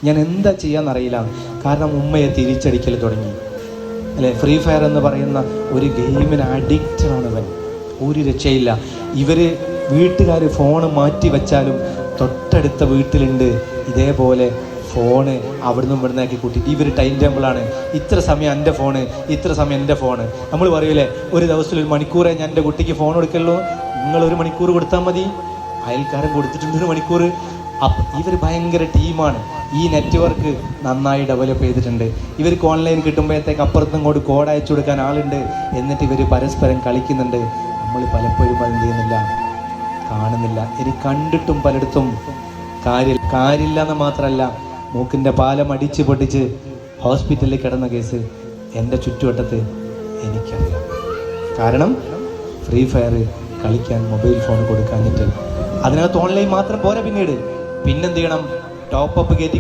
ഞാൻ എന്താ ചെയ്യാന്നറിയില്ല. കാരണം ഉമ്മയെ തിരിച്ചടിക്കൽ തുടങ്ങി അല്ലേ. ഫ്രീ ഫയർ എന്ന് പറയുന്ന ഒരു ഗെയിമിന് അഡിക്റ്റഡാണ് ഇവൻ. ഒരു രക്ഷയില്ല. വീട്ടുകാർ ഫോണ് മാറ്റി വെച്ചാലും തൊട്ടടുത്ത വീട്ടിലുണ്ട് ഇതേപോലെ ഫോണ് അവിടുന്ന് ഇവിടുന്നേക്ക് കൂട്ടിയിട്ട് ഇവർ ടൈം ടേബിളാണ്. ഇത്ര സമയം എൻ്റെ ഫോണ്, ഇത്ര സമയം എൻ്റെ ഫോണ്. നമ്മൾ പറയൂലേ, ഒരു ദിവസത്തിൽ 1 മണിക്കൂറേ ഞാൻ എൻ്റെ കുട്ടിക്ക് ഫോൺ കൊടുക്കുള്ളൂ, നിങ്ങൾ 1 മണിക്കൂർ കൊടുത്താൽ മതി. അയൽക്കാരൻ കൊടുത്തിട്ടുണ്ട് 1 മണിക്കൂർ. ഇവർ ഭയങ്കര ടീമാണ്. ഈ നെറ്റ്വർക്ക് നന്നായി ഡെവലപ്പ് ചെയ്തിട്ടുണ്ട്. ഇവർക്ക് ഓൺലൈൻ കിട്ടുമ്പോഴത്തേക്ക് അപ്പുറത്തും ഇങ്ങോട്ട് കോഡ് അയച്ചു കൊടുക്കാൻ ആളുണ്ട്. എന്നിട്ട് ഇവർ പരസ്പരം കളിക്കുന്നുണ്ട്. നമ്മൾ പലപ്പോഴും അത് എന്ത് ചെയ്യുന്നില്ല, കാണുന്നില്ല. ഇനി കണ്ടിട്ടും പലയിടത്തും കാര്യമില്ല എന്ന് മാത്രമല്ല, മൂക്കിൻ്റെ പാലം അടിച്ച് പൊട്ടിച്ച് ഹോസ്പിറ്റലിൽ കിടന്ന കേസ് എൻ്റെ ചുറ്റുവട്ടത്ത് എനിക്കറിയാം. കാരണം ഫ്രീ ഫയർ കളിക്കാൻ മൊബൈൽ ഫോൺ കൊടുക്കാഞ്ഞിട്ട്. അതിനകത്ത് ഓൺലൈൻ മാത്രം പോരാ, പിന്നെന്ത് ചെയ്യണം, ടോപ്പ് അപ്പ് കയറ്റി